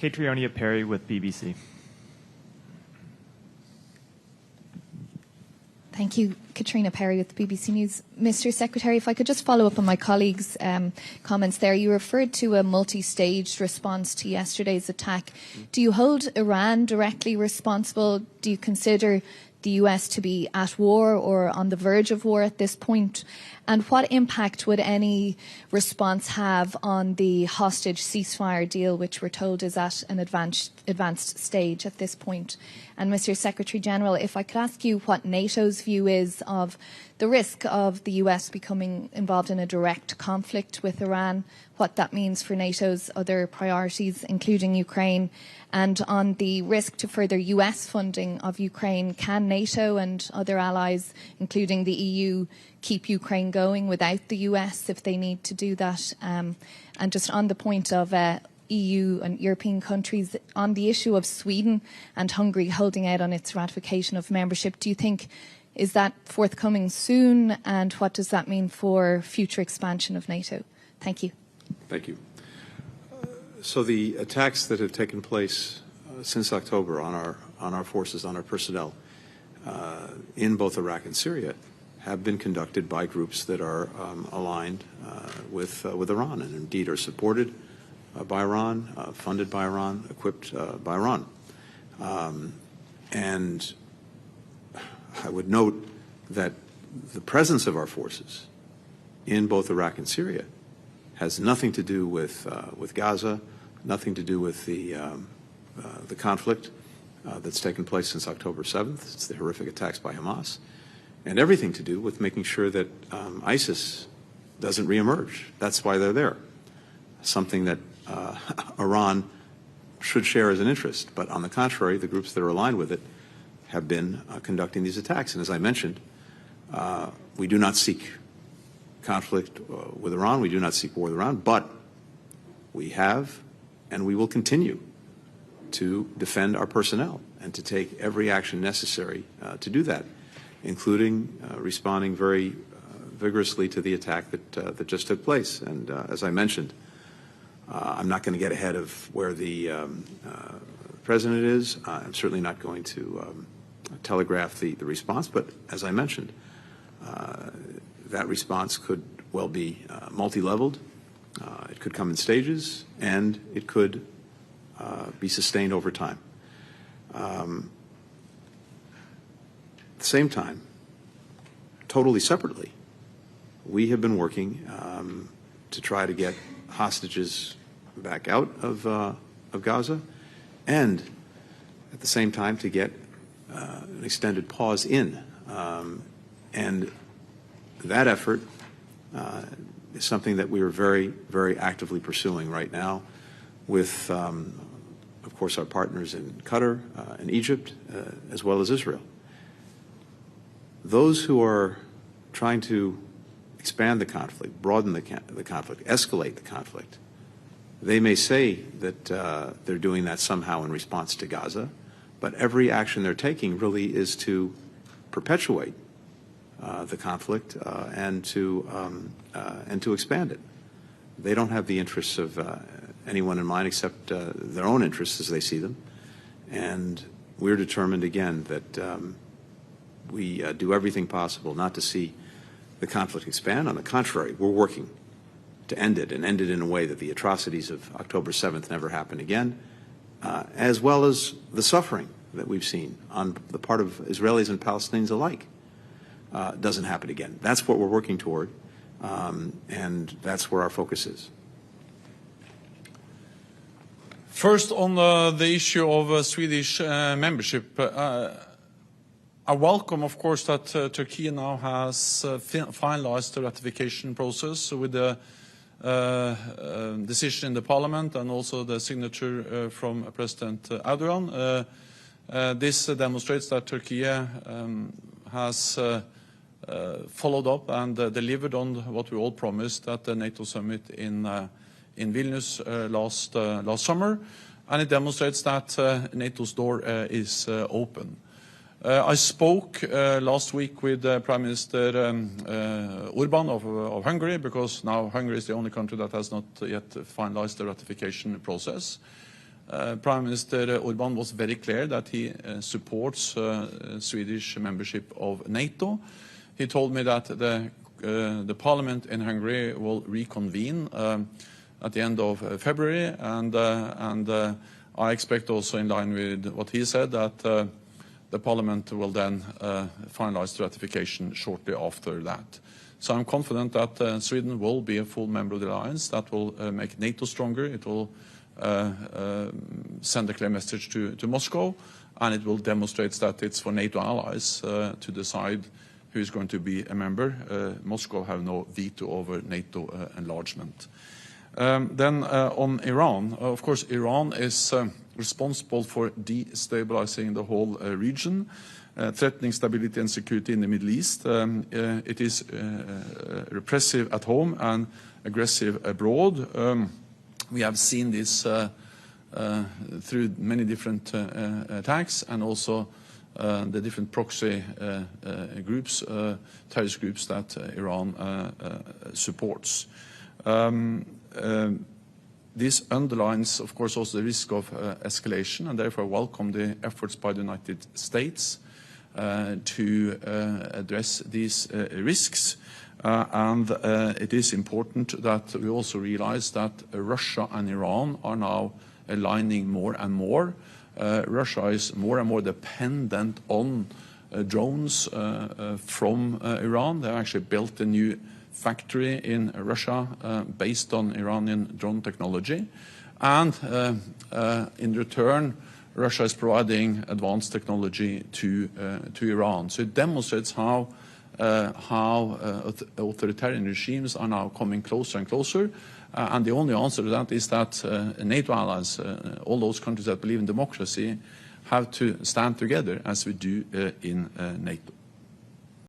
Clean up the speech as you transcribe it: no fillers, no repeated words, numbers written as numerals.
Catriona Perry with BBC. Thank you, Katrina Perry with BBC News. Mr. Secretary, if I could just follow up on my colleague's comments there. You referred to a multi-staged response to yesterday's attack. Do you hold Iran directly responsible? Do you consider the US to be at war or on the verge of war at this point? And what impact would any response have on the hostage ceasefire deal, which we're told is at an advanced stage at this point? And Mr. Secretary General, if I could ask you what NATO's view is of the risk of the US becoming involved in a direct conflict with Iran, what that means for NATO's other priorities, including Ukraine, and on the risk to further US funding of Ukraine, can NATO and other allies, including the EU, keep Ukraine going without the US if they need to do that? And just on the point of EU and European countries, on the issue of Sweden and Hungary holding out on its ratification of membership, do you think, is that forthcoming soon, and what does that mean for future expansion of NATO? Thank you. Thank you. So the attacks that have taken place since October on our forces, on our personnel, in both Iraq and Syria, have been conducted by groups that are aligned with Iran, and indeed are supported by Iran, funded by Iran, equipped by Iran. And I would note that the presence of our forces in both Iraq and Syria has nothing to do with Gaza, nothing to do with the conflict that's taken place since October 7th. It's the horrific attacks by Hamas, and everything to do with making sure that ISIS doesn't reemerge. That's why they're there. Something that Iran should share as an interest, but on the contrary, the groups that are aligned with it have been conducting these attacks. And as I mentioned, we do not seek conflict with Iran. We do not seek war with Iran, but we have and we will continue to defend our personnel and to take every action necessary to do that, including responding very vigorously to the attack that just took place. And as I mentioned, I'm not going to get ahead of where the president is. I'm certainly not going to telegraph the response, but as I mentioned, that response could well be multi-leveled. It could come in stages, and it could be sustained over time. At the same time, totally separately, we have been working to try to get hostages back out of Gaza, and at the same time to get an extended pause in. And that effort is something that we are very, very actively pursuing right now with, of course, our partners in Qatar and Egypt, as well as Israel. Those who are trying to expand the conflict, broaden the conflict, escalate the conflict, they may say that they're doing that somehow in response to Gaza, but every action they're taking really is to perpetuate the conflict and to expand it. They don't have the interests of anyone in mind except their own interests as they see them, and we're determined again that we do everything possible not to see the conflict expand. On the contrary, we're working to end it, and end it in a way that the atrocities of October 7th never happen again, as well as the suffering that we've seen on the part of Israelis and Palestinians alike doesn't happen again. That's what we're working toward, and that's where our focus is. First, on the issue of Swedish membership, I welcome, of course, that Turkey now has finalized the ratification process with the decision in the parliament and also the signature from President Erdogan. This demonstrates that Turkey has followed up and delivered on what we all promised at the NATO summit in Vilnius last summer, and it demonstrates that NATO's door is open. I spoke last week with Prime Minister Orban of Hungary, because now Hungary is the only country that has not yet finalized the ratification process. Prime Minister Orbán was very clear that he supports Swedish membership of NATO. He told me that the parliament in Hungary will reconvene at the end of February, and I expect also, in line with what he said, that the parliament will then finalize the ratification shortly after that. So I'm confident that Sweden will be a full member of the alliance. That will make NATO stronger. It will send a clear message to Moscow, and it will demonstrate that it's for NATO allies to decide who is going to be a member. Moscow have no veto over NATO enlargement. Then on Iran, of course, Iran is responsible for destabilizing the whole region, threatening stability and security in the Middle East. It is repressive at home and aggressive abroad. We have seen this through many different attacks, and also the different proxy groups, terrorist groups that Iran supports. This underlines, of course, also the risk of escalation, and therefore welcome the efforts by the United States to address these risks. And it is important that we also realize that Russia and Iran are now aligning more and more. Russia is more and more dependent on drones from Iran. They actually built a new factory in Russia based on Iranian drone technology. And in return, Russia is providing advanced technology to Iran. So it demonstrates how authoritarian regimes are now coming closer and closer. And the only answer to that is that NATO allies, all those countries that believe in democracy, have to stand together as we do in NATO.